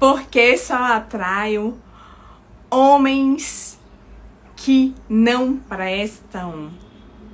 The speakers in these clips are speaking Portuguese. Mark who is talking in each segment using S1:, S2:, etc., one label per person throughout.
S1: Porque só atraio homens que não prestam.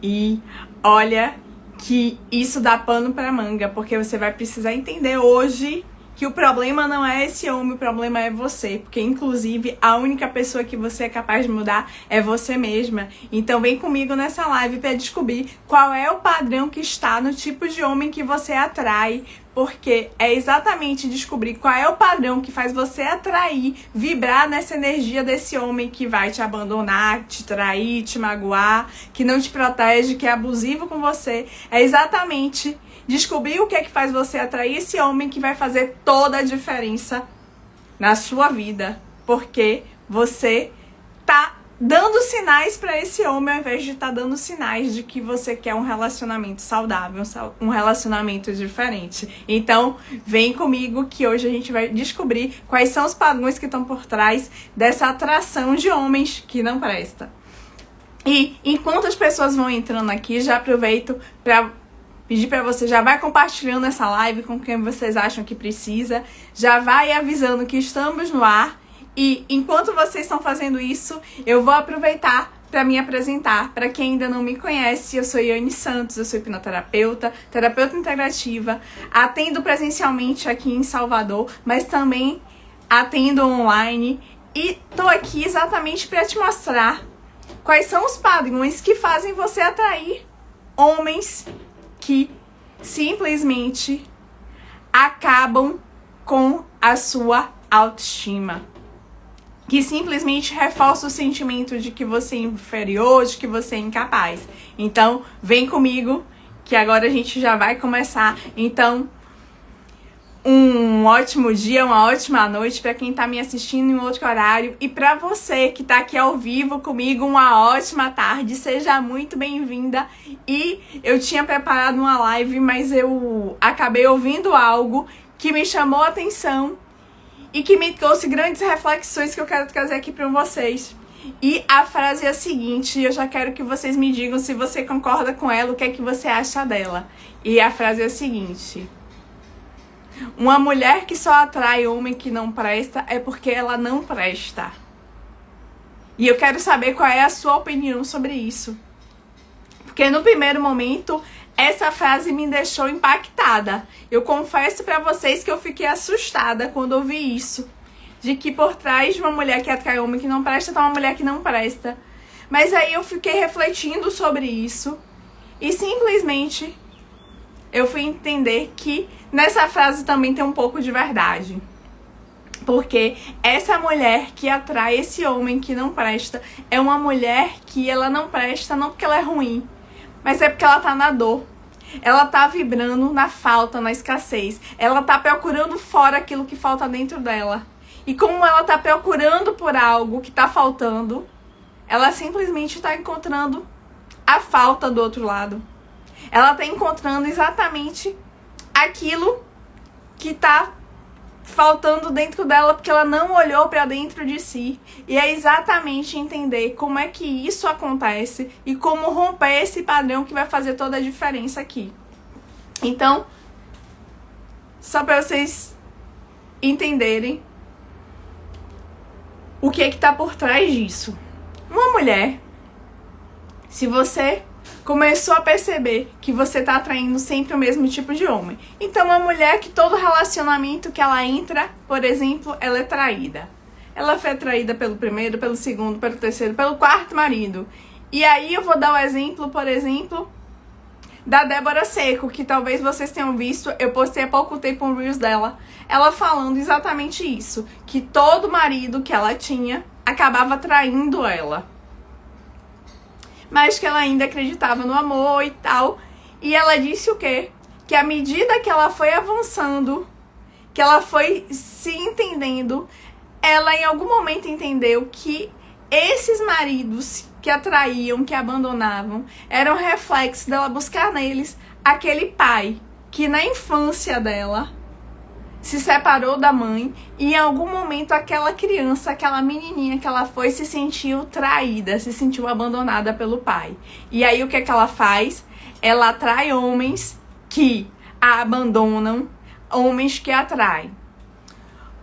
S1: E olha que isso dá pano pra manga, porque você vai precisar entender hoje que o problema não é esse homem, o problema é você. Porque, inclusive, a única pessoa que você é capaz de mudar é você mesma. Então, vem comigo nessa live para descobrir qual é o padrão que está no tipo de homem que você atrai. Porque é exatamente descobrir qual é o padrão que faz você atrair, vibrar nessa energia desse homem que vai te abandonar, te trair, te magoar, que não te protege, que é abusivo com você. É exatamente descobrir o que é que faz você atrair esse homem que vai fazer toda a diferença na sua vida. Porque você tá dando sinais para esse homem ao invés de estar dando sinais de que você quer um relacionamento saudável, um relacionamento diferente. Então, vem comigo que hoje a gente vai descobrir quais são os padrões que estão por trás dessa atração de homens que não prestam. E enquanto as pessoas vão entrando aqui, já aproveito para pedir para você, já vai compartilhando essa live com quem vocês acham que precisa, já vai avisando que estamos no ar. E enquanto vocês estão fazendo isso, eu vou aproveitar para me apresentar. Para quem ainda não me conhece, eu sou Yane Santos, eu sou hipnoterapeuta, terapeuta integrativa, atendo presencialmente aqui em Salvador, mas também atendo online. E tô aqui exatamente para te mostrar quais são os padrões que fazem você atrair homens que simplesmente acabam com a sua autoestima. Que simplesmente reforça o sentimento de que você é inferior, de que você é incapaz. Então, vem comigo, que agora a gente já vai começar. Então, um ótimo dia, uma ótima noite para quem tá me assistindo em outro horário. E para você que tá aqui ao vivo comigo, uma ótima tarde. Seja muito bem-vinda. E eu tinha preparado uma live, mas eu acabei ouvindo algo que me chamou a atenção e que me trouxe grandes reflexões que eu quero trazer aqui para vocês. E a frase é a seguinte, eu já quero que vocês me digam se você concorda com ela, o que é que você acha dela. E a frase é a seguinte: uma mulher que só atrai homem que não presta é porque ela não presta. E eu quero saber qual é a sua opinião sobre isso. Porque no primeiro momento, essa frase me deixou impactada. Eu confesso pra vocês que eu fiquei assustada quando ouvi isso. De que por trás de uma mulher que atrai homem que não presta, tá uma mulher que não presta. Mas aí eu fiquei refletindo sobre isso. E simplesmente eu fui entender que nessa frase também tem um pouco de verdade. Porque essa mulher que atrai esse homem que não presta é uma mulher que ela não presta não porque ela é ruim, mas é porque ela tá na dor. Ela tá vibrando na falta, na escassez. Ela tá procurando fora aquilo que falta dentro dela. E como ela tá procurando por algo que tá faltando, ela simplesmente tá encontrando a falta do outro lado. Ela tá encontrando exatamente aquilo que tá faltando dentro dela, porque ela não olhou para dentro de si. E é exatamente entender como é que isso acontece e como romper esse padrão que vai fazer toda a diferença aqui. Então, só para vocês entenderem o que é que tá por trás disso. Uma mulher, se você começou a perceber que você tá atraindo sempre o mesmo tipo de homem. Então, uma mulher que todo relacionamento que ela entra, por exemplo, ela é traída. Ela foi traída pelo primeiro, pelo segundo, pelo terceiro, pelo quarto marido. E aí eu vou dar o exemplo, por exemplo, da Débora Seco, que talvez vocês tenham visto, eu postei há pouco tempo um Reels dela, ela falando exatamente isso, que todo marido que ela tinha acabava traindo ela. Mas que ela ainda acreditava no amor e tal. E ela disse o quê? Que à medida que ela foi avançando, que ela foi se entendendo, ela em algum momento entendeu que esses maridos que a traíam, que a abandonavam, eram reflexo dela buscar neles aquele pai que na infância dela se separou da mãe e em algum momento aquela criança, aquela menininha que ela foi, se sentiu traída, se sentiu abandonada pelo pai. E aí o que é que ela faz? Ela atrai homens que a abandonam, homens que a atraem.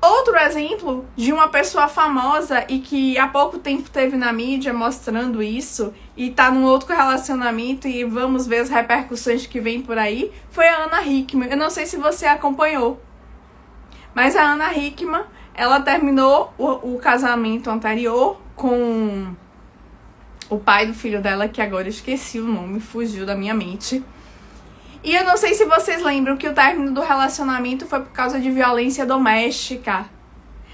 S1: Outro exemplo de uma pessoa famosa e que há pouco tempo teve na mídia mostrando isso e tá num outro relacionamento e vamos ver as repercussões que vem por aí, foi a Ana Hickman. Eu não sei se você acompanhou, mas a Ana Hickman, ela terminou o casamento anterior com o pai do filho dela, que agora eu esqueci o nome, fugiu da minha mente. E eu não sei se vocês lembram que o término do relacionamento foi por causa de violência doméstica.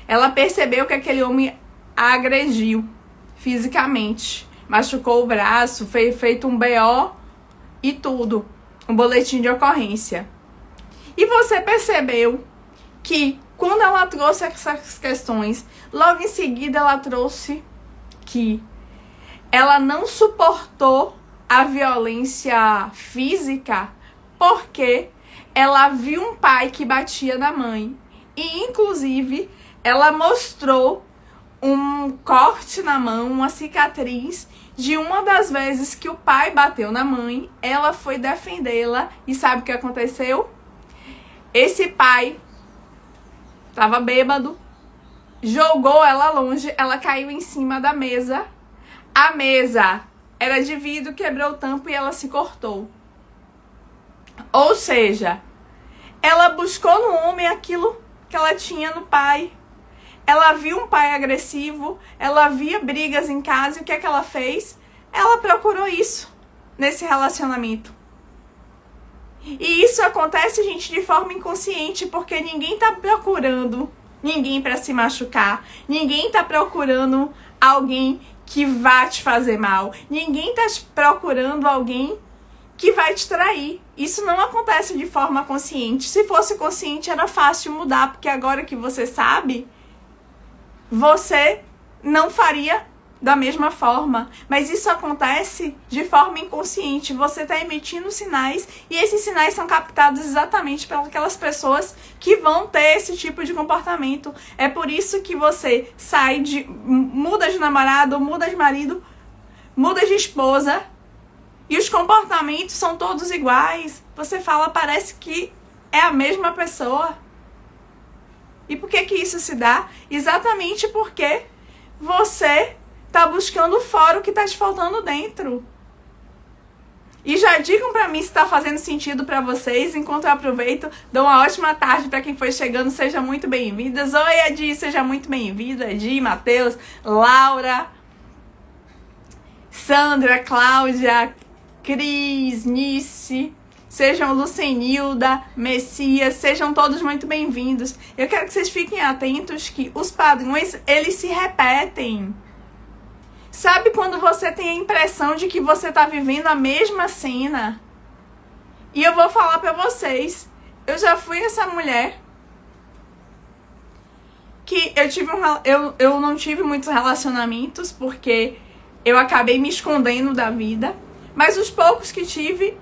S1: Ela percebeu que aquele homem a agrediu fisicamente, machucou o braço, feito um BO e tudo, um boletim de ocorrência. E você percebeu que quando ela trouxe essas questões, logo em seguida ela trouxe que ela não suportou a violência física porque ela viu um pai que batia na mãe. E, inclusive, ela mostrou um corte na mão, uma cicatriz, de uma das vezes que o pai bateu na mãe. Ela foi defendê-la e sabe o que aconteceu? Esse pai estava bêbado, jogou ela longe, ela caiu em cima da mesa. A mesa era de vidro, quebrou o tampo e ela se cortou. Ou seja, ela buscou no homem aquilo que ela tinha no pai. Ela viu um pai agressivo, ela via brigas em casa e o que é que ela fez? Ela procurou isso nesse relacionamento. E isso acontece, gente, de forma inconsciente, porque ninguém tá procurando ninguém para se machucar, ninguém tá procurando alguém que vai te fazer mal, ninguém tá procurando alguém que vai te trair. Isso não acontece de forma consciente. Se fosse consciente, era fácil mudar, porque agora que você sabe, você não faria da mesma forma. Mas isso acontece de forma inconsciente. Você está emitindo sinais e esses sinais são captados exatamente pelas aquelas pessoas que vão ter esse tipo de comportamento. É por isso que você muda de namorado, muda de marido, muda de esposa, e os comportamentos são todos iguais. Você fala, parece que é a mesma pessoa. E por que isso se dá? Exatamente porque você está buscando fora o que está te faltando dentro. E já digam pra mim se está fazendo sentido para vocês. Enquanto eu aproveito, dou uma ótima tarde para quem foi chegando. Sejam muito bem-vindas. Oi, Edi, seja muito bem-vinda. Edi, Matheus, Laura, Sandra, Cláudia, Cris, Nice, sejam Lucenilda, Messias, sejam todos muito bem-vindos. Eu quero que vocês fiquem atentos que os padrões, eles se repetem. Sabe quando você tem a impressão de que você está vivendo a mesma cena? E eu vou falar pra vocês, eu já fui essa mulher que eu não tive muitos relacionamentos porque eu acabei me escondendo da vida. Mas os poucos que tive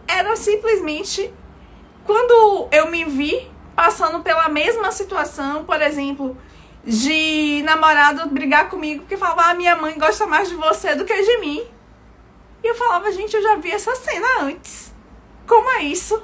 S1: eram simplesmente quando eu me vi passando pela mesma situação, por exemplo, de namorado brigar comigo porque falava, minha mãe gosta mais de você do que de mim. E eu falava, gente, eu já vi essa cena antes. Como é isso?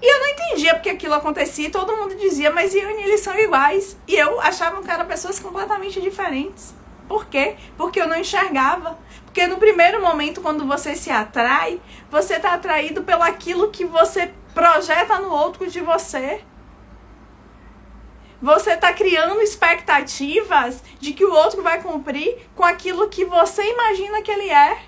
S1: E eu não entendia porque aquilo acontecia, todo mundo dizia, mas eu e eles são iguais. E eu achava que eram pessoas completamente diferentes. Por quê? Porque eu não enxergava. Porque no primeiro momento, quando você se atrai, você está atraído pelo aquilo que você projeta no outro de você. Você está criando expectativas de que o outro vai cumprir com aquilo que você imagina que ele é.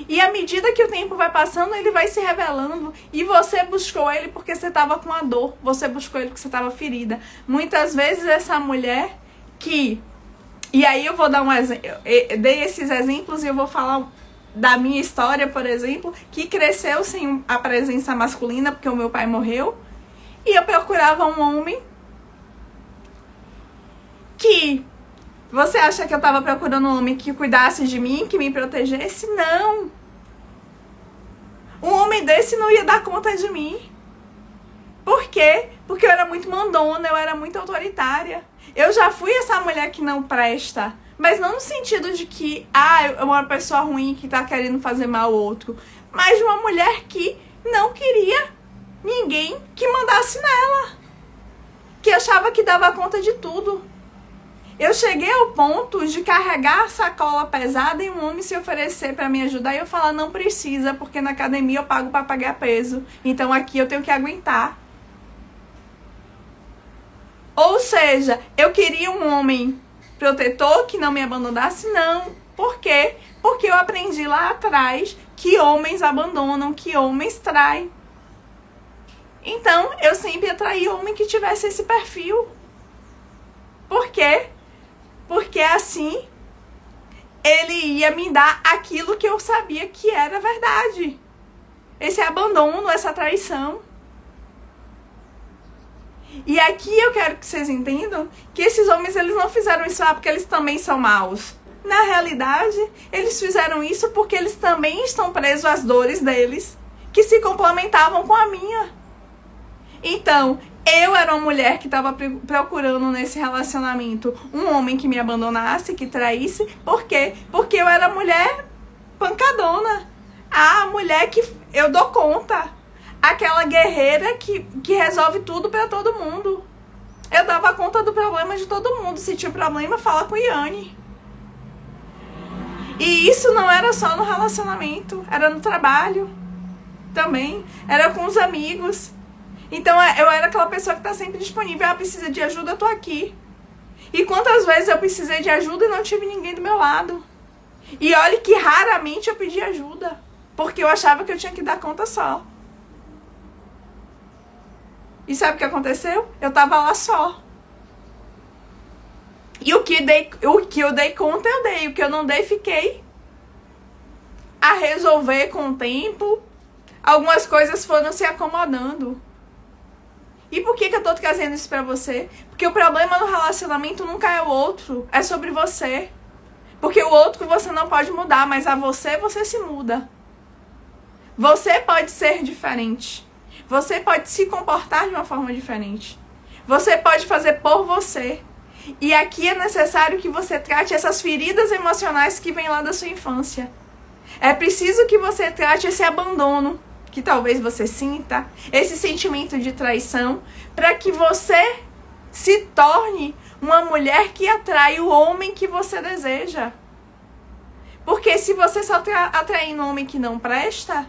S1: E à medida que o tempo vai passando, ele vai se revelando. E você buscou ele porque você estava com a dor. Você buscou ele porque você estava ferida. Muitas vezes essa mulher que... E aí eu vou dar um exemplo, dei esses exemplos e eu vou falar da minha história, por exemplo, que cresceu sem a presença masculina, porque o meu pai morreu, e eu procurava um homem que... Você acha que eu tava procurando um homem que cuidasse de mim, que me protegesse? Não! Um homem desse não ia dar conta de mim. Por quê? Porque eu era muito mandona, eu era muito autoritária. Eu já fui essa mulher que não presta, mas não no sentido de que, é uma pessoa ruim que tá querendo fazer mal ao outro, mas de uma mulher que não queria ninguém que mandasse nela. que achava que dava conta de tudo. Eu cheguei ao ponto de carregar a sacola pesada e um homem se oferecer para me ajudar e eu falar, não precisa, porque na academia eu pago para pagar peso. Então aqui eu tenho que aguentar. Ou seja, eu queria um homem protetor que não me abandonasse, não. Por quê? Porque eu aprendi lá atrás que homens abandonam, que homens traem. Então, eu sempre atraí homem que tivesse esse perfil. Por quê? Porque assim, ele ia me dar aquilo que eu sabia que era verdade. Esse abandono, essa traição. E aqui eu quero que vocês entendam que esses homens, eles não fizeram isso porque eles também são maus. Na realidade, eles fizeram isso porque eles também estão presos às dores deles, que se complementavam com a minha. Então, eu era uma mulher que estava procurando nesse relacionamento um homem que me abandonasse, que traísse. Por quê? Porque eu era mulher pancadona. A mulher que eu dou conta. Aquela guerreira que resolve tudo pra todo mundo. Eu dava conta do problema de todo mundo. Se tinha problema, fala com Iane. E isso não era só no relacionamento. Era no trabalho também. Era com os amigos. Então eu era aquela pessoa que tá sempre disponível. Ela precisa de ajuda, eu tô aqui. E quantas vezes eu precisei de ajuda e não tive ninguém do meu lado. E olha que raramente eu pedi ajuda. Porque eu achava que eu tinha que dar conta só. E sabe o que aconteceu? Eu tava lá só. E o que eu dei conta, eu dei. O que eu não dei, fiquei a resolver com o tempo. Algumas coisas foram se acomodando. E por que eu tô trazendo isso pra você? Porque o problema no relacionamento nunca é o outro. É sobre você. Porque o outro você não pode mudar, mas a você se muda. Você pode ser diferente. Você pode se comportar de uma forma diferente. Você pode fazer por você. E aqui é necessário que você trate essas feridas emocionais que vêm lá da sua infância. É preciso que você trate esse abandono que talvez você sinta, esse sentimento de traição, para que você se torne uma mulher que atrai o homem que você deseja. Porque se você só atrair um homem que não presta,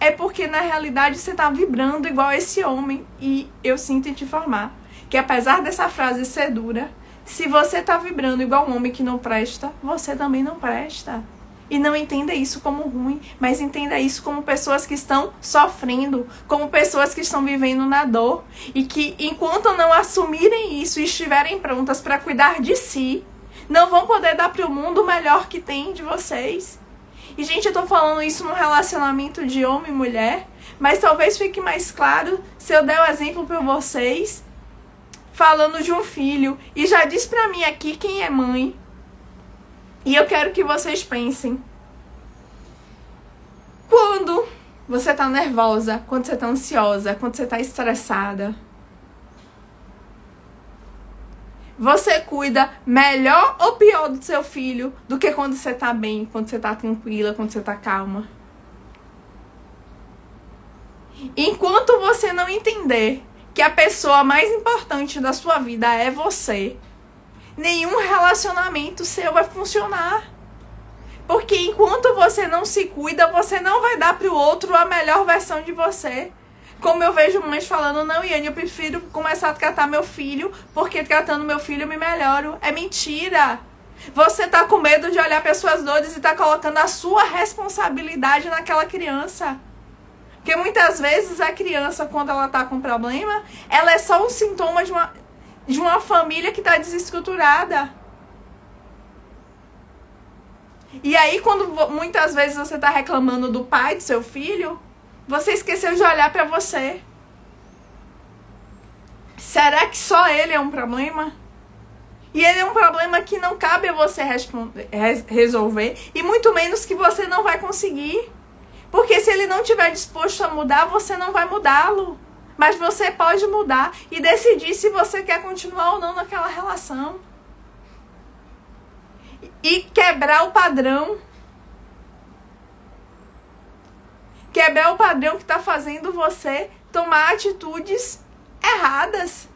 S1: é porque na realidade você tá vibrando igual esse homem. E eu sinto em te informar que apesar dessa frase ser dura, se você tá vibrando igual um homem que não presta, você também não presta. E não entenda isso como ruim, mas entenda isso como pessoas que estão sofrendo, como pessoas que estão vivendo na dor. E que enquanto não assumirem isso e estiverem prontas para cuidar de si, não vão poder dar para o mundo o melhor que tem de vocês. E, gente, eu tô falando isso num relacionamento de homem e mulher, mas talvez fique mais claro se eu der o exemplo para vocês, falando de um filho. E já diz pra mim aqui quem é mãe. E eu quero que vocês pensem. Quando você tá nervosa, quando você tá ansiosa, quando você tá estressada, você cuida melhor ou pior do seu filho do que quando você tá bem, quando você tá tranquila, quando você tá calma? Enquanto você não entender que a pessoa mais importante da sua vida é você, nenhum relacionamento seu vai funcionar. Porque enquanto você não se cuida, você não vai dar pro outro a melhor versão de você. Como eu vejo mães falando, não, Iane, eu prefiro começar a tratar meu filho, porque tratando meu filho eu me melhoro. É mentira. Você tá com medo de olhar para suas dores e tá colocando a sua responsabilidade naquela criança. Porque muitas vezes a criança, quando ela tá com problema, ela é só um sintoma de uma família que tá desestruturada. E aí, quando muitas vezes você tá reclamando do pai do seu filho, você esqueceu de olhar pra você. Será que só ele é um problema? E ele é um problema que não cabe a você resolver, e muito menos que você não vai conseguir. Porque se ele não estiver disposto a mudar, você não vai mudá-lo. Mas você pode mudar e decidir se você quer continuar ou não naquela relação. E quebrar o padrão. Quebrar o padrão que está fazendo você tomar atitudes erradas.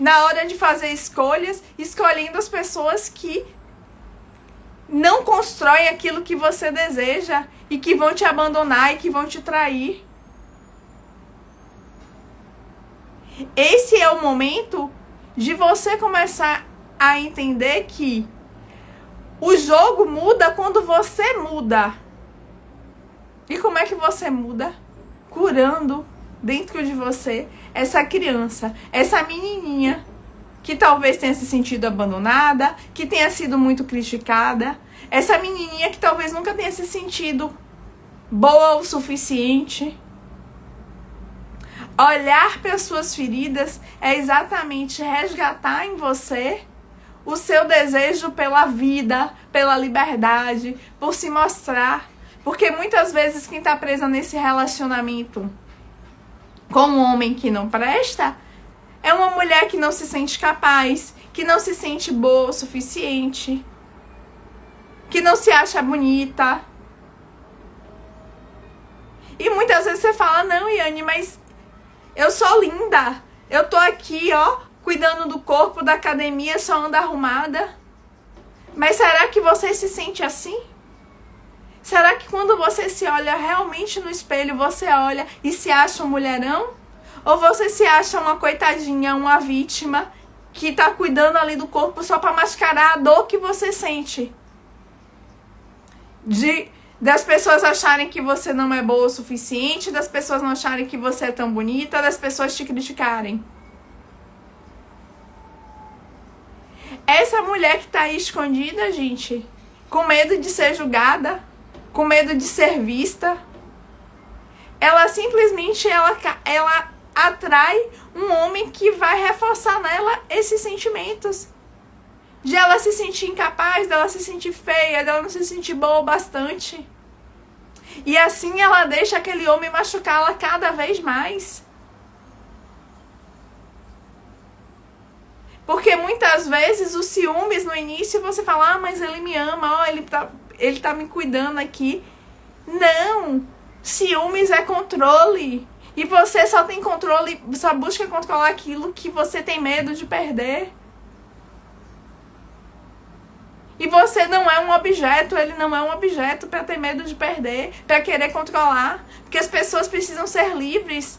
S1: na hora de fazer escolhas, escolhendo as pessoas que não constroem aquilo que você deseja e que vão te abandonar e que vão te trair. Esse é o momento de você começar a entender que o jogo muda quando você muda. E como é que você muda? Curando dentro de você essa criança, essa menininha que talvez tenha se sentido abandonada, que tenha sido muito criticada, essa menininha que talvez nunca tenha se sentido boa o suficiente. Olhar para as suas feridas é exatamente resgatar em você o seu desejo pela vida, pela liberdade, por se mostrar. Porque muitas vezes quem está presa nesse relacionamento com um homem que não presta é uma mulher que não se sente capaz, que não se sente boa o suficiente, que não se acha bonita. E muitas vezes você fala, não, Yane, mas eu sou linda. Eu tô aqui, ó, cuidando do corpo, da academia, só ando arrumada. Mas será que você se sente assim? Será que quando você se olha realmente no espelho, você olha e se acha um mulherão? Ou você se acha uma coitadinha, uma vítima que tá cuidando ali do corpo só pra mascarar a dor que você sente? Das pessoas acharem que você não é boa o suficiente, das pessoas não acharem que você é tão bonita, das pessoas te criticarem. Essa mulher que tá aí escondida, gente, com medo de ser julgada, com medo de ser vista, ela simplesmente ela atrai um homem que vai reforçar nela esses sentimentos. De ela se sentir incapaz, dela se sentir feia, dela não se sentir boa o bastante. E assim ela deixa aquele homem machucá-la cada vez mais. Porque muitas vezes os ciúmes no início você fala, mas ele me ama, ó, ele tá me cuidando aqui. Não! Ciúmes é controle. E você só tem controle, só busca controlar aquilo que você tem medo de perder. E você não é um objeto, ele não é um objeto para ter medo de perder, para querer controlar. Porque as pessoas precisam ser livres.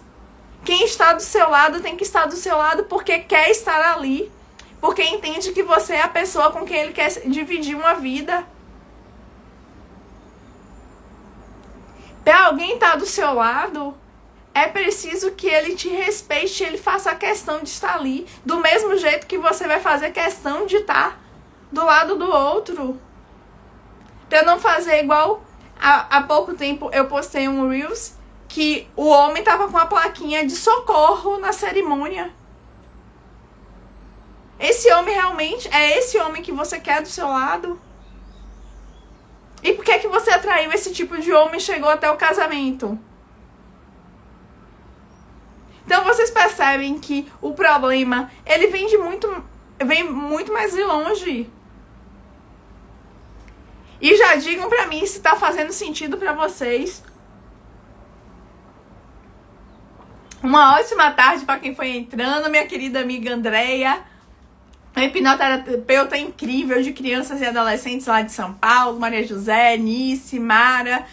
S1: Quem está do seu lado tem que estar do seu lado porque quer estar ali. Porque entende que você é a pessoa com quem ele quer dividir uma vida. Para alguém estar do seu lado, é preciso que ele te respeite, ele faça questão de estar ali. Do mesmo jeito que você vai fazer questão de estar do lado do outro. Pra não fazer igual há pouco tempo eu postei um Reels que o homem tava com a plaquinha de socorro na cerimônia. Esse homem realmente é esse homem que você quer do seu lado? E por que você atraiu esse tipo de homem e chegou até o casamento? Então vocês percebem que o problema, ele vem muito mais de longe. E já digam pra mim se tá fazendo sentido pra vocês. Uma ótima tarde pra quem foi entrando, minha querida amiga Andréia, a hipnoterapeuta incrível de crianças e adolescentes lá de São Paulo, Maria José, Nice, Mara,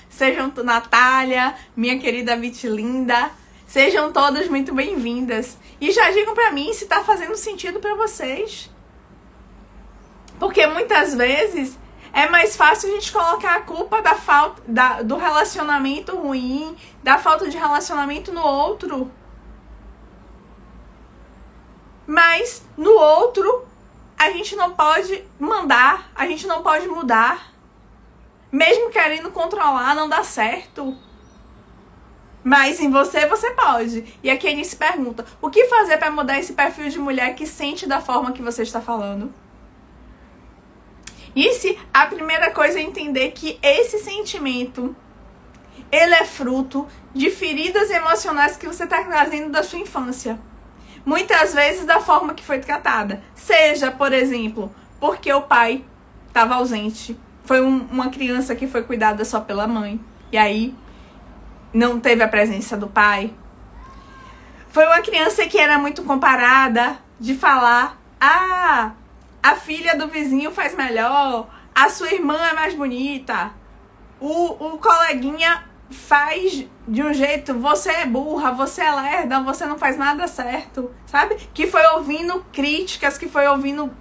S1: Natália, minha querida Vitilinda, sejam todas muito bem-vindas. E já digam pra mim se tá fazendo sentido pra vocês. Porque muitas vezes é mais fácil a gente colocar a culpa da falta do relacionamento ruim, da falta de relacionamento no outro. Mas no outro, a gente não pode mandar, a gente não pode mudar. Mesmo querendo controlar, não dá certo. Mas em você pode. E aqui a Anice pergunta, o que fazer para mudar esse perfil de mulher que sente da forma que você está falando? E se a primeira coisa é entender que esse sentimento, ele é fruto de feridas emocionais que você está trazendo da sua infância. Muitas vezes da forma que foi tratada. Seja, por exemplo, porque o pai estava ausente. Foi uma criança que foi cuidada só pela mãe. E aí não teve a presença do pai. Foi uma criança que era muito comparada, de falar: ah, a filha do vizinho faz melhor, a sua irmã é mais bonita, o coleguinha faz de um jeito, você é burra, você é lerda, você não faz nada certo, sabe? Que foi ouvindo críticas, que foi ouvindo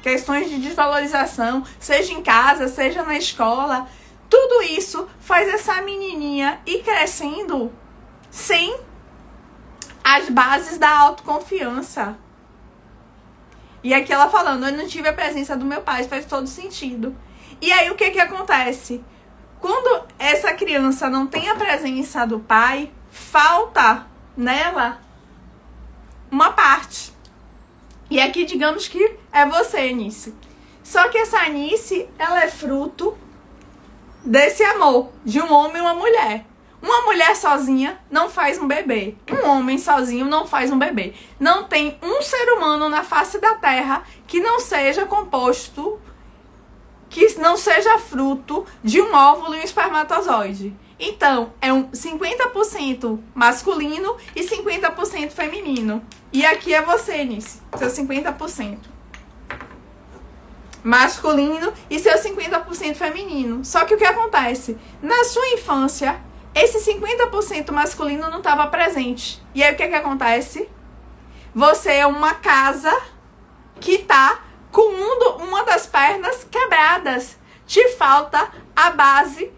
S1: questões de desvalorização, seja em casa, seja na escola. Tudo isso faz essa menininha ir crescendo sem as bases da autoconfiança. E aqui ela falando: eu não tive a presença do meu pai, faz todo sentido. E aí o que acontece? Quando essa criança não tem a presença do pai, falta nela uma parte. E aqui digamos que é você, Nice. Só que essa Nice, ela é fruto desse amor de um homem e uma mulher. Uma mulher sozinha não faz um bebê. Um homem sozinho não faz um bebê. Não tem um ser humano na face da Terra que não seja composto, que não seja fruto de um óvulo e um espermatozoide. Então, é um 50% masculino e 50% feminino. E aqui é você, Nice, seu 50% masculino e seu 50% feminino. Só que o que acontece? Na sua infância, esse 50% masculino não estava presente. E aí o que acontece? Você é uma casa que tá com uma das pernas quebradas. Te falta a base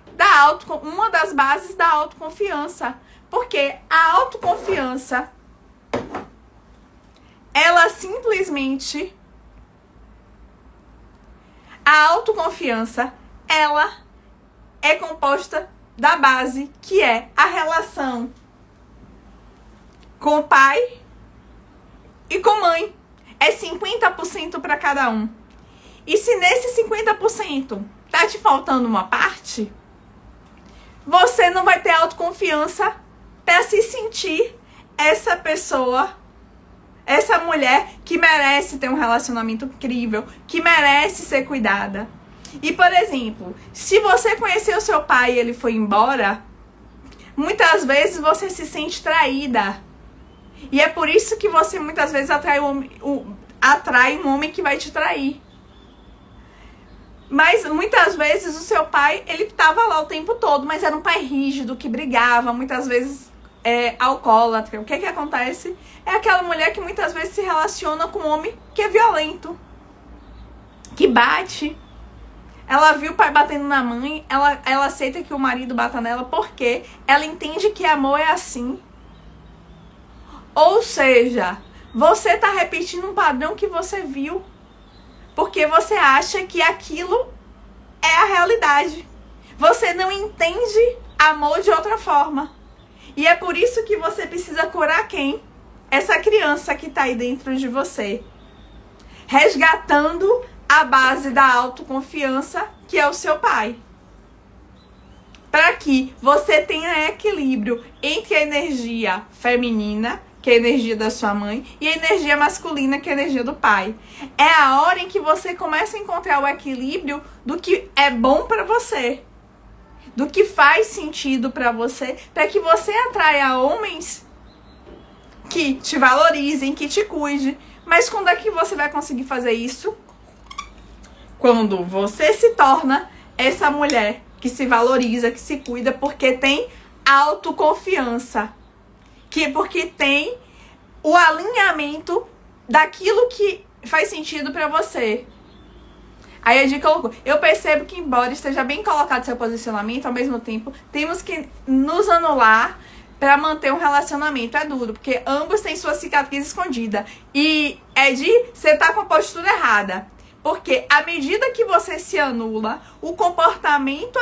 S1: uma das bases da autoconfiança. Porque a autoconfiança, ela simplesmente... A autoconfiança, ela é composta da base, que é a relação com o pai e com mãe. É 50% para cada um. E se nesse 50% tá te faltando uma parte, você não vai ter autoconfiança para se sentir essa pessoa, essa mulher que merece ter um relacionamento incrível, que merece ser cuidada. E, por exemplo, se você conheceu seu pai e ele foi embora, muitas vezes você se sente traída. E é por isso que você muitas vezes atrai um homem que vai te trair. Mas muitas vezes o seu pai, ele estava lá o tempo todo, mas era um pai rígido, que brigava, muitas vezes alcoólatra. O que acontece? É aquela mulher que muitas vezes se relaciona com um homem que é violento, que bate. Ela viu o pai batendo na mãe, ela aceita que o marido bata nela porque ela entende que amor é assim. Ou seja, você tá repetindo um padrão que você viu, porque você acha que aquilo é a realidade. Você não entende amor de outra forma. E é por isso que você precisa curar quem? Essa criança que tá aí dentro de você. Resgatando a base da autoconfiança, que é o seu pai. Para que você tenha equilíbrio entre a energia feminina, que é a energia da sua mãe, e a energia masculina, que é a energia do pai. É a hora em que você começa a encontrar o equilíbrio do que é bom para você, do que faz sentido para você, para que você atraia homens que te valorizem, que te cuidem. Mas quando é que você vai conseguir fazer isso? Quando você se torna essa mulher que se valoriza, que se cuida, porque tem autoconfiança. Porque tem o alinhamento daquilo que faz sentido pra você. Aí a dica eu percebo que, embora esteja bem colocado seu posicionamento, ao mesmo tempo, temos que nos anular pra manter um relacionamento. É duro, porque ambos têm sua cicatriz escondida. E você tá com a postura errada. Porque à medida que você se anula, o comportamento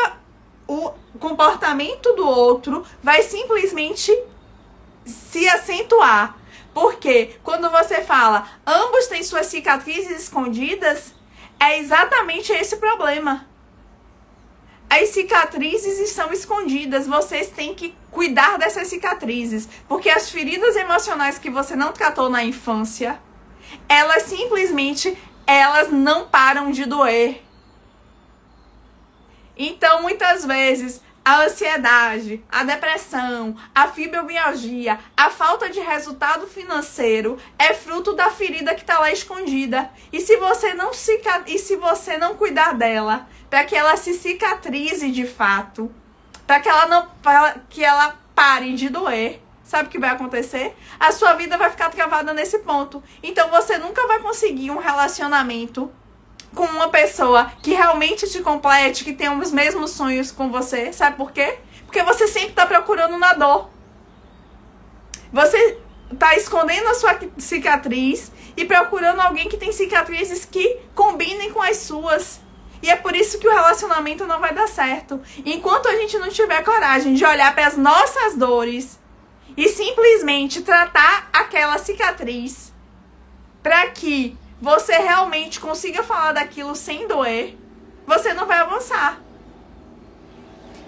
S1: do outro vai simplesmente se acentuar. Porque quando você fala ambos têm suas cicatrizes escondidas, é exatamente esse o problema. As cicatrizes estão escondidas. Vocês têm que cuidar dessas cicatrizes. Porque as feridas emocionais que você não tratou na infância, elas simplesmente não param de doer. Então, muitas vezes, a ansiedade, a depressão, a fibromialgia, a falta de resultado financeiro é fruto da ferida que está lá escondida. E se você não cuidar dela, para que ela se cicatrize de fato, para que ela pare de doer, sabe o que vai acontecer? A sua vida vai ficar travada nesse ponto. Então você nunca vai conseguir um relacionamento com uma pessoa que realmente te complete, que tem os mesmos sonhos com você. Sabe por quê? Porque você sempre está procurando na dor. Você está escondendo a sua cicatriz e procurando alguém que tem cicatrizes que combinem com as suas. E é por isso que o relacionamento não vai dar certo. Enquanto a gente não tiver coragem de olhar para as nossas dores e simplesmente tratar aquela cicatriz para que você realmente consiga falar daquilo sem doer, você não vai avançar.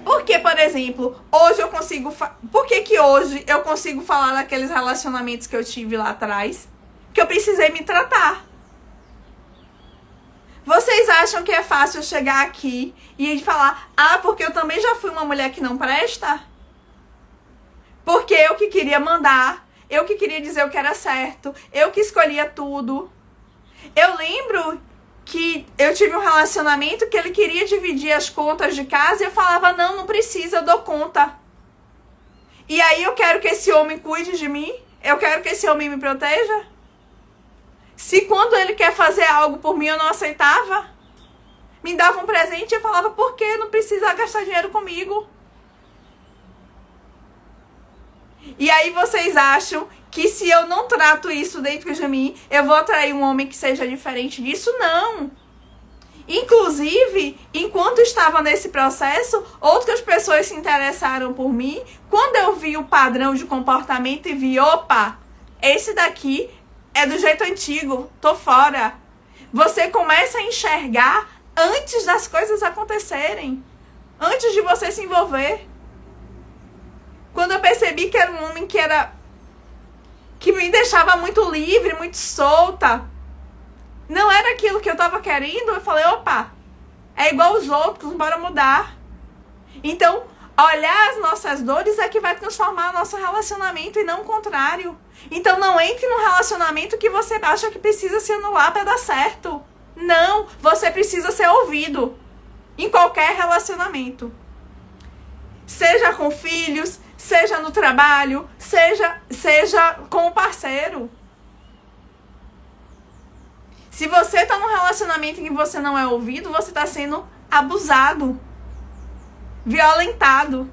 S1: Porque, por exemplo, hoje eu consigo... Por que hoje eu consigo falar daqueles relacionamentos que eu tive lá atrás? Que eu precisei me tratar. Vocês acham que é fácil chegar aqui e falar: ah, porque eu também já fui uma mulher que não presta? Porque eu que queria mandar, eu que queria dizer o que era certo, eu que escolhia tudo. Eu lembro que eu tive um relacionamento que ele queria dividir as contas de casa e eu falava: não precisa, eu dou conta. E aí eu quero que esse homem cuide de mim, eu quero que esse homem me proteja. Se quando ele quer fazer algo por mim eu não aceitava, me dava um presente e eu falava: por que não precisa gastar dinheiro comigo? E aí vocês acham que se eu não trato isso dentro de mim, eu vou atrair um homem que seja diferente disso? Não. Inclusive, enquanto estava nesse processo, outras pessoas se interessaram por mim. Quando eu vi o padrão de comportamento e vi: opa, esse daqui é do jeito antigo, tô fora. Você começa a enxergar antes das coisas acontecerem, antes de você se envolver. Quando eu percebi que era um homem que me deixava muito livre, muito solta, não era aquilo que eu tava querendo, eu falei: opa, é igual os outros, bora mudar. Então, olhar as nossas dores é que vai transformar o nosso relacionamento e não o contrário. Então não entre num relacionamento que você acha que precisa se anular para dar certo. Não, você precisa ser ouvido em qualquer relacionamento. Seja com filhos, seja no trabalho, seja com o parceiro. Se você está num relacionamento em que você não é ouvido, você está sendo abusado, violentado.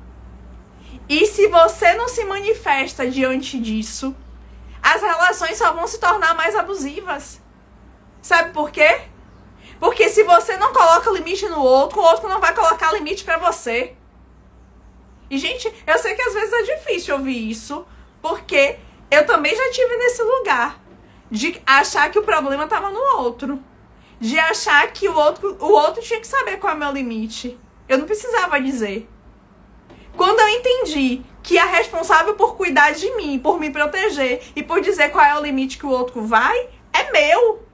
S1: E se você não se manifesta diante disso, as relações só vão se tornar mais abusivas. Sabe por quê? Porque se você não coloca limite no outro, o outro não vai colocar limite pra você. E, gente, eu sei que às vezes é difícil ouvir isso, porque eu também já tive nesse lugar de achar que o problema estava no outro. De achar que o outro tinha que saber qual é o meu limite. Eu não precisava dizer. Quando eu entendi que a responsável por cuidar de mim, por me proteger e por dizer qual é o limite que o outro vai, é meu.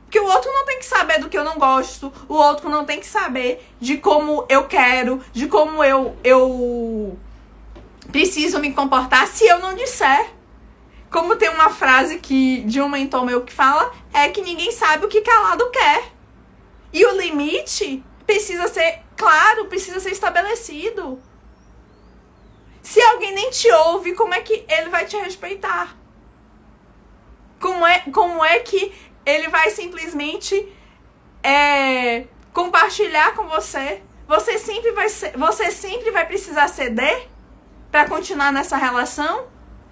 S1: Porque o outro não tem que saber do que eu não gosto, o outro não tem que saber de como eu quero, de como eu preciso me comportar se eu não disser. Como tem uma frase de um mentor meu que fala, é que ninguém sabe o que calado quer. E o limite precisa ser claro, precisa ser estabelecido. Se alguém nem te ouve, como é que ele vai te respeitar? Como é que ele vai simplesmente compartilhar com você? Você sempre vai precisar ceder para continuar nessa relação?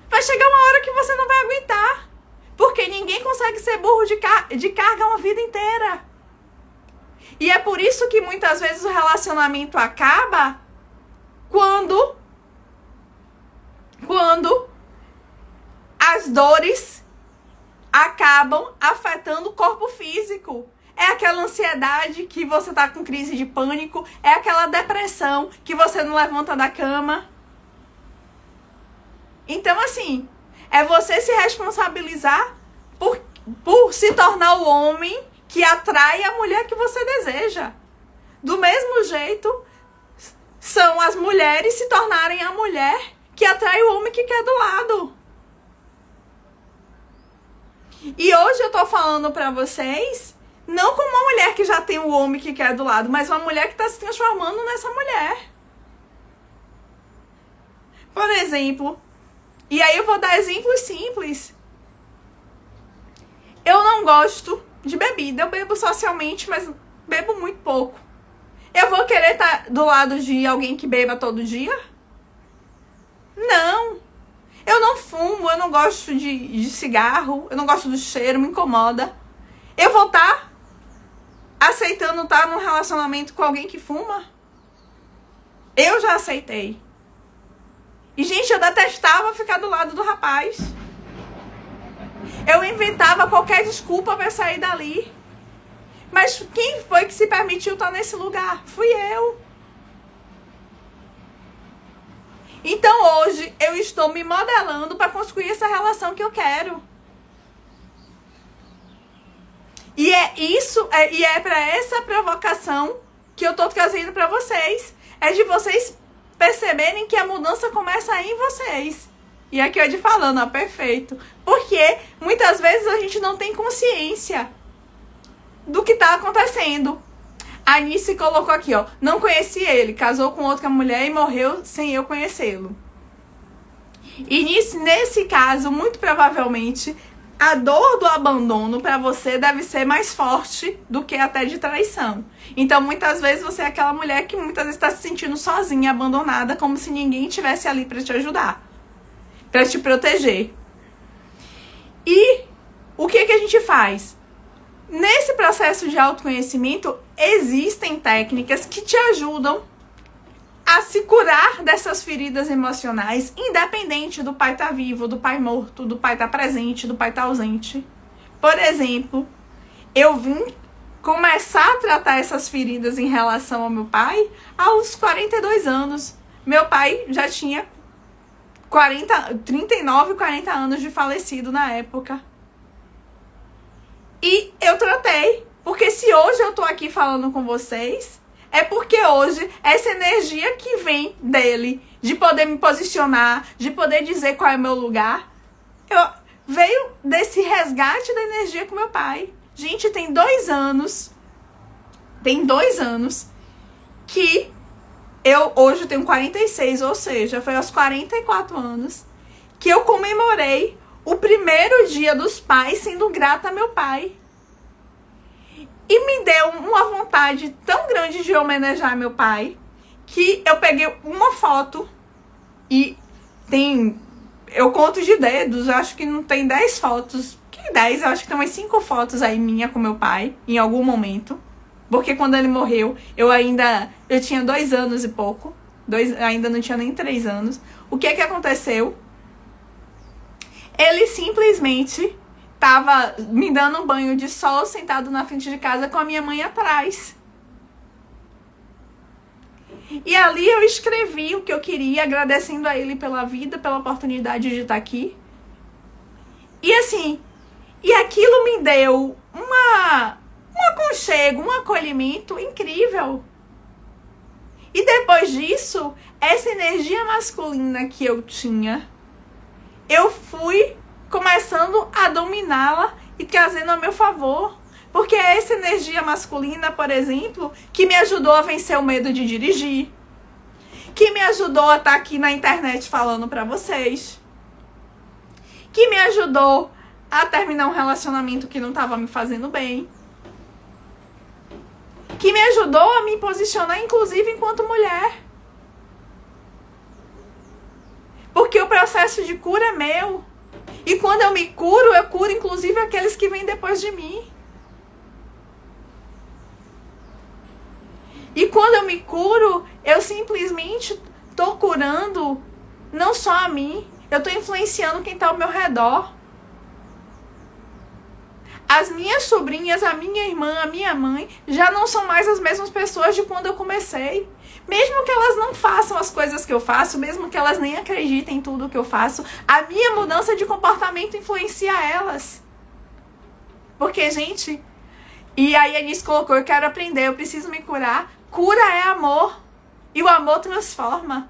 S1: Vai chegar uma hora que você não vai aguentar. Porque ninguém consegue ser burro de carga uma vida inteira. E é por isso que muitas vezes o relacionamento acaba quando as dores acabam afetando o corpo físico. É aquela ansiedade que você tá com crise de pânico, é aquela depressão que você não levanta da cama. Então, assim, é você se responsabilizar por se tornar o homem que atrai a mulher que você deseja. Do mesmo jeito, são as mulheres se tornarem a mulher que atrai o homem que quer do lado. E hoje eu tô falando pra vocês, não como uma mulher que já tem o homem que quer do lado, mas uma mulher que tá se transformando nessa mulher. Por exemplo, e aí eu vou dar exemplos simples. Eu não gosto de bebida, eu bebo socialmente, mas bebo muito pouco. Eu vou querer estar do lado de alguém que beba todo dia? Não. Eu não fumo, eu não gosto de cigarro, eu não gosto do cheiro, me incomoda. Eu vou estar aceitando estar num relacionamento com alguém que fuma? Eu já aceitei. E, gente, eu detestava ficar do lado do rapaz. Eu inventava qualquer desculpa pra sair dali. Mas quem foi que se permitiu estar nesse lugar? Fui eu. Então hoje eu estou me modelando para construir essa relação que eu quero. E é para essa provocação que eu tô trazendo para vocês. É de vocês perceberem que a mudança começa aí em vocês. E aqui eu de falando, ó, perfeito. Porque muitas vezes a gente não tem consciência do que tá acontecendo. A Anice colocou aqui, ó. Não conheci ele, casou com outra mulher e morreu sem eu conhecê-lo. E nesse caso, muito provavelmente, a dor do abandono pra você deve ser mais forte do que até de traição. Então, muitas vezes, você é aquela mulher que muitas vezes está se sentindo sozinha, abandonada, como se ninguém estivesse ali pra te ajudar, pra te proteger. E o que a gente faz? Nesse processo de autoconhecimento, existem técnicas que te ajudam a se curar dessas feridas emocionais, independente do pai estar vivo, do pai morto, do pai estar presente, do pai estar ausente. Por exemplo, eu vim começar a tratar essas feridas em relação ao meu pai aos 42 anos. Meu pai já tinha 39, 40 anos de falecido na época. E eu tratei, porque se hoje eu tô aqui falando com vocês, é porque hoje essa energia que vem dele, de poder me posicionar, de poder dizer qual é o meu lugar, veio desse resgate da energia com meu pai. Gente, tem 2 anos que eu hoje tenho 46, ou seja, foi aos 44 anos que eu comemorei o primeiro dia dos pais sendo grata a meu pai. E me deu uma vontade tão grande de homenagear meu pai, que eu peguei uma foto e eu conto de dedos, acho que não tem 10 fotos. Que 10? Eu acho que tem umas 5 fotos aí minha com meu pai, em algum momento. Porque quando ele morreu, eu tinha 2 anos e pouco. Ainda não tinha nem 3 anos. O que aconteceu? Ele simplesmente tava me dando um banho de sol sentado na frente de casa com a minha mãe atrás. E ali eu escrevi o que eu queria, agradecendo a ele pela vida, pela oportunidade de estar aqui. E assim, aquilo me deu um aconchego, um acolhimento incrível. E depois disso, essa energia masculina que eu tinha, eu fui começando a dominá-la e trazendo a meu favor. Porque é essa energia masculina, por exemplo, que me ajudou a vencer o medo de dirigir, que me ajudou a estar aqui na internet falando pra vocês, que me ajudou a terminar um relacionamento que não estava me fazendo bem, que me ajudou a me posicionar, inclusive, enquanto mulher. Porque o processo de cura é meu. E quando eu me curo, eu curo inclusive aqueles que vêm depois de mim. E quando eu me curo, eu simplesmente tô curando não só a mim, eu tô influenciando quem tá ao meu redor. As minhas sobrinhas, a minha irmã, a minha mãe, já não são mais as mesmas pessoas de quando eu comecei. Mesmo que elas não façam as coisas que eu faço, mesmo que elas nem acreditem em tudo que eu faço, a minha mudança de comportamento influencia elas. Porque, gente, e aí a Anice colocou, eu quero aprender, eu preciso me curar. Cura é amor. E o amor transforma.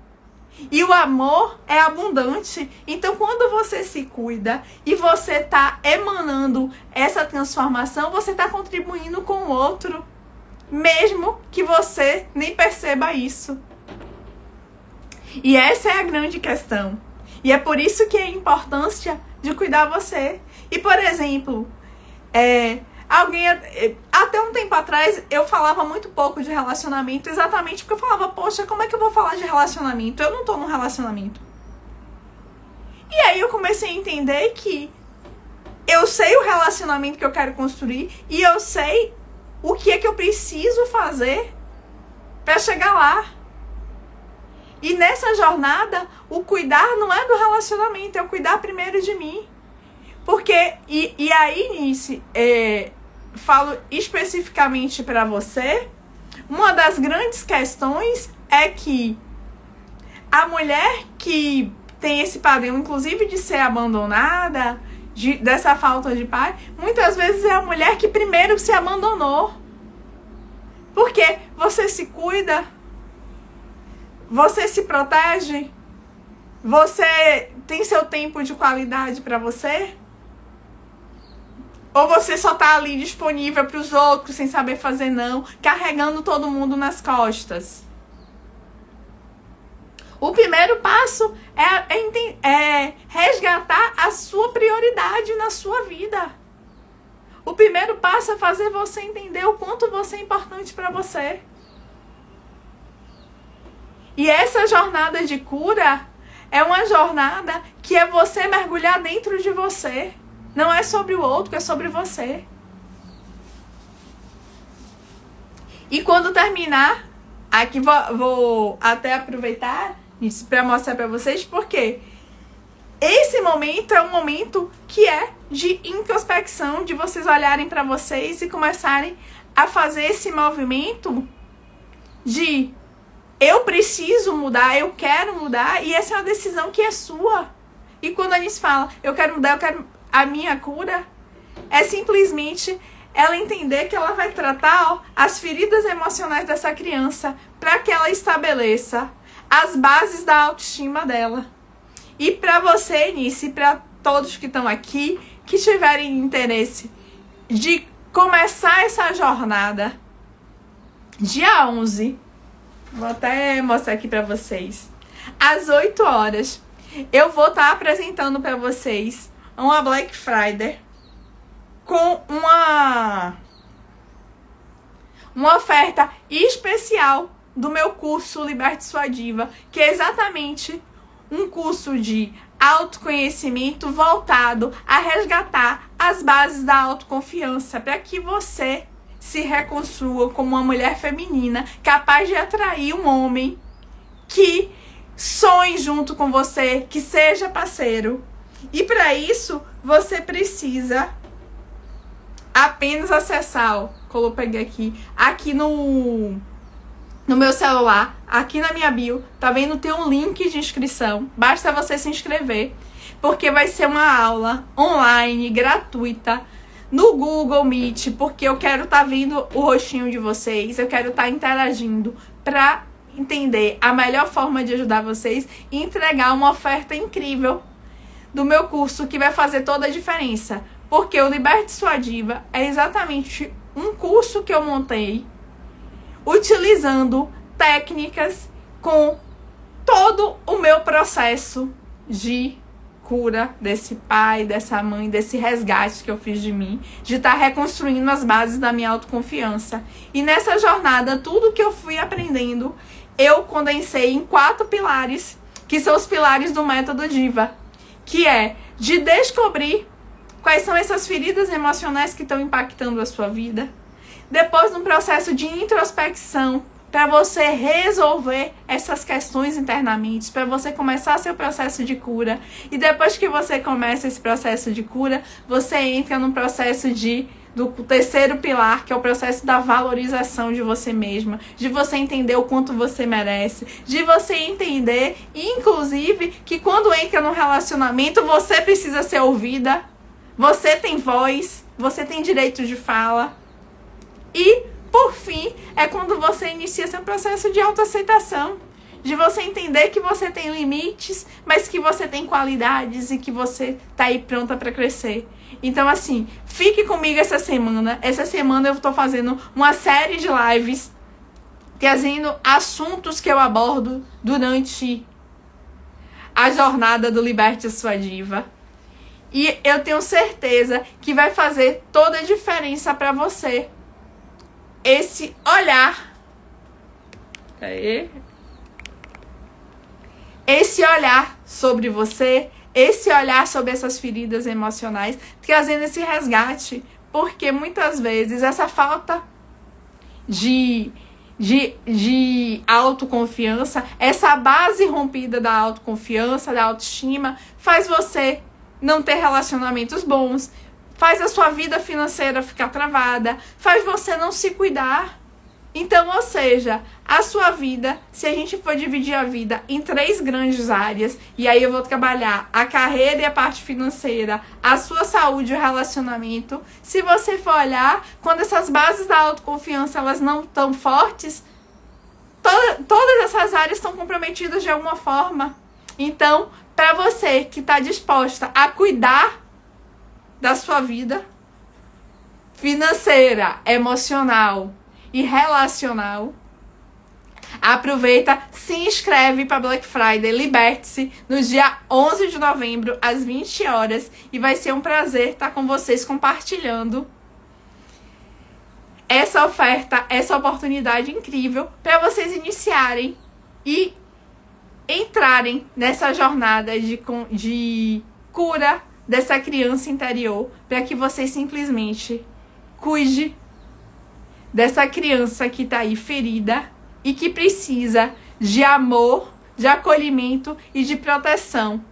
S1: E o amor é abundante. Então, quando você se cuida e você tá emanando essa transformação, você tá contribuindo com o outro, mesmo que você nem perceba isso. E essa é a grande questão. E é por isso que é a importância de cuidar você. E, por exemplo, até um tempo atrás, eu falava muito pouco de relacionamento, exatamente porque eu falava, poxa, como é que eu vou falar de relacionamento? Eu não tô num relacionamento. E aí eu comecei a entender que eu sei o relacionamento que eu quero construir e eu sei o que é que eu preciso fazer para chegar lá. E nessa jornada, o cuidar não é do relacionamento, é o cuidar primeiro de mim. Porque, e aí, Nice, falo especificamente para você, uma das grandes questões é que a mulher que tem esse padrão, inclusive de ser abandonada, dessa falta de pai, muitas vezes é a mulher que primeiro se abandonou. Porque você se cuida, você se protege, você tem seu tempo de qualidade para você? Ou você só tá ali disponível para os outros, sem saber fazer não, carregando todo mundo nas costas? O primeiro passo é resgatar a sua prioridade na sua vida. O primeiro passo é fazer você entender o quanto você é importante para você. E essa jornada de cura é uma jornada que é você mergulhar dentro de você. Não é sobre o outro, é sobre você. E quando terminar, aqui vou até aproveitar isso para mostrar para vocês, porque esse momento é um momento que é de introspecção, de vocês olharem para vocês e começarem a fazer esse movimento de eu preciso mudar, eu quero mudar, e essa é uma decisão que é sua. E quando a gente fala, eu quero mudar, eu quero a minha cura, é simplesmente ela entender que ela vai tratar as feridas emocionais dessa criança para que ela estabeleça as bases da autoestima dela. E para você, Nice, e para todos que estão aqui, que tiverem interesse de começar essa jornada, dia 11, vou até mostrar aqui para vocês, às 8 horas, eu vou estar apresentando para vocês uma Black Friday com uma oferta especial do meu curso Liberte Sua Diva, que é exatamente um curso de autoconhecimento voltado a resgatar as bases da autoconfiança para que você se reconstrua como uma mulher feminina capaz de atrair um homem que sonhe junto com você, que seja parceiro. E para isso, você precisa apenas acessar, peguei aqui no meu celular, aqui na minha bio, tá vendo? Tem um link de inscrição, basta você se inscrever, porque vai ser uma aula online, gratuita, no Google Meet, porque eu quero estar vendo o rostinho de vocês, eu quero estar interagindo para entender a melhor forma de ajudar vocês e entregar uma oferta incrível do meu curso que vai fazer toda a diferença. Porque o Liberte Sua Diva é exatamente um curso que eu montei utilizando técnicas com todo o meu processo de cura desse pai, dessa mãe, desse resgate que eu fiz de mim, de estar reconstruindo as bases da minha autoconfiança. E nessa jornada, tudo que eu fui aprendendo, eu condensei em 4 pilares, que são os pilares do método Diva, que é de descobrir quais são essas feridas emocionais que estão impactando a sua vida. Depois, no processo de introspecção, para você resolver essas questões internamente, para você começar seu processo de cura. E depois que você começa esse processo de cura, você entra no processo do terceiro pilar, que é o processo da valorização de você mesma, de você entender o quanto você merece, de você entender, inclusive, que quando entra no relacionamento, você precisa ser ouvida, você tem voz, você tem direito de fala. E por fim, é quando você inicia seu processo de autoaceitação. De você entender que você tem limites, mas que você tem qualidades e que você tá aí pronta para crescer. Então, assim, fique comigo essa semana. Essa semana eu tô fazendo uma série de lives trazendo assuntos que eu abordo durante a jornada do Liberte a Sua Diva. E eu tenho certeza que vai fazer toda a diferença para você. Esse olhar. Esse olhar sobre você, esse olhar sobre essas feridas emocionais, trazendo esse resgate. Porque muitas vezes essa falta de autoconfiança, essa base rompida da autoconfiança, da autoestima, faz você não ter relacionamentos bons, faz a sua vida financeira ficar travada, faz você não se cuidar. Então, ou seja, a sua vida, se a gente for dividir a vida em 3 grandes áreas, e aí eu vou trabalhar a carreira e a parte financeira, a sua saúde e o relacionamento, se você for olhar, quando essas bases da autoconfiança elas não estão fortes, todas essas áreas estão comprometidas de alguma forma. Então, para você que está disposta a cuidar da sua vida financeira, emocional e relacional, aproveita, se inscreve para Black Friday, liberte-se no dia 11 de novembro às 20 horas e vai ser um prazer estar com vocês compartilhando essa oferta, essa oportunidade incrível para vocês iniciarem e entrarem nessa jornada de cura dessa criança interior, para que vocês simplesmente cuide dessa criança que tá aí ferida e que precisa de amor, de acolhimento e de proteção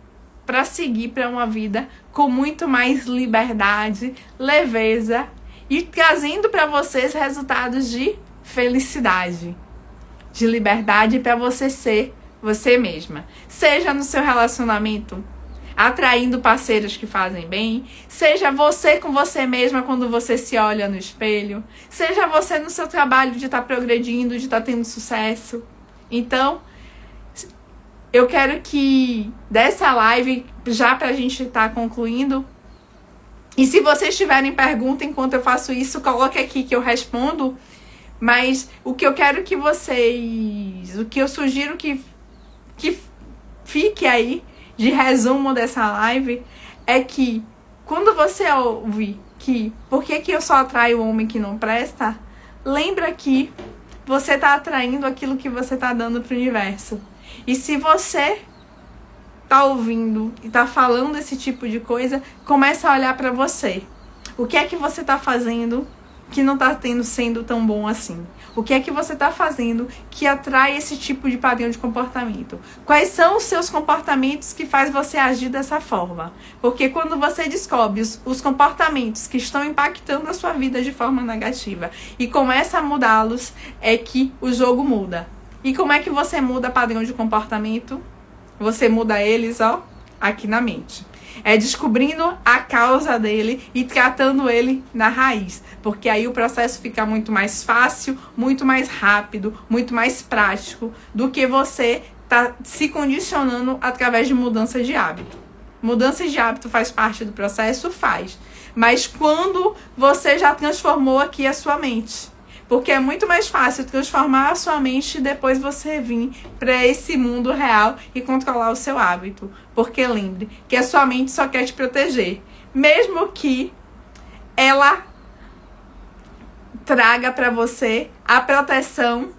S1: para seguir para uma vida com muito mais liberdade, leveza e trazendo para vocês resultados de felicidade, de liberdade para você ser você mesma. Seja no seu relacionamento, atraindo parceiros que fazem bem, seja você com você mesma quando você se olha no espelho, seja você no seu trabalho de estar progredindo, de estar tendo sucesso. Então, eu quero que dessa live, já pra gente estar concluindo, e se vocês tiverem pergunta enquanto eu faço isso, coloque aqui que eu respondo, mas o que eu quero que vocês, o que eu sugiro que fique aí de resumo dessa live é que quando você ouve que por que eu só atraio o homem que não presta, lembra que você tá atraindo aquilo que você tá dando pro universo. E se você tá ouvindo e tá falando esse tipo de coisa, começa a olhar pra você. O que é que você tá fazendo que não tá sendo tão bom assim? O que é que você tá fazendo que atrai esse tipo de padrão de comportamento? Quais são os seus comportamentos que faz você agir dessa forma? Porque quando você descobre os comportamentos que estão impactando a sua vida de forma negativa e começa a mudá-los, é que o jogo muda. E como é que você muda padrão de comportamento? Você muda eles, ó, aqui na mente. É descobrindo a causa dele e tratando ele na raiz. Porque aí o processo fica muito mais fácil, muito mais rápido, muito mais prático do que você tá se condicionando através de mudança de hábito. Mudança de hábito faz parte do processo? Faz. Mas quando você já transformou aqui a sua mente. Porque é muito mais fácil transformar a sua mente e depois você vir para esse mundo real e controlar o seu hábito. Porque lembre que a sua mente só quer te proteger. Mesmo que ela traga para você a proteção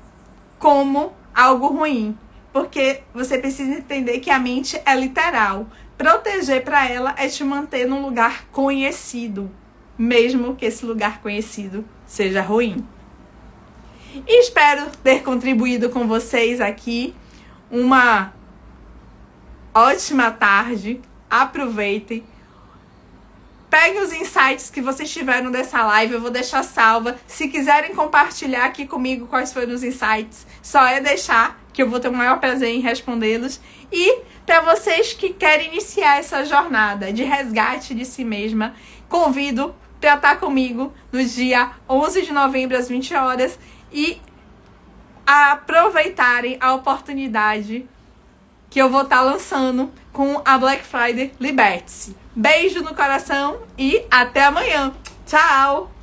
S1: como algo ruim. Porque você precisa entender que a mente é literal. Proteger para ela é te manter num lugar conhecido. Mesmo que esse lugar conhecido seja ruim. E espero ter contribuído com vocês aqui. Uma ótima tarde. Aproveitem. Peguem os insights que vocês tiveram dessa live. Eu vou deixar salva. Se quiserem compartilhar aqui comigo quais foram os insights, só é deixar, que eu vou ter o maior prazer em respondê-los. E para vocês que querem iniciar essa jornada de resgate de si mesma, convido tratar comigo no dia 11 de novembro às 20 horas e aproveitarem a oportunidade que eu vou estar lançando com a Black Friday Liberte-se. Beijo no coração e até amanhã. Tchau!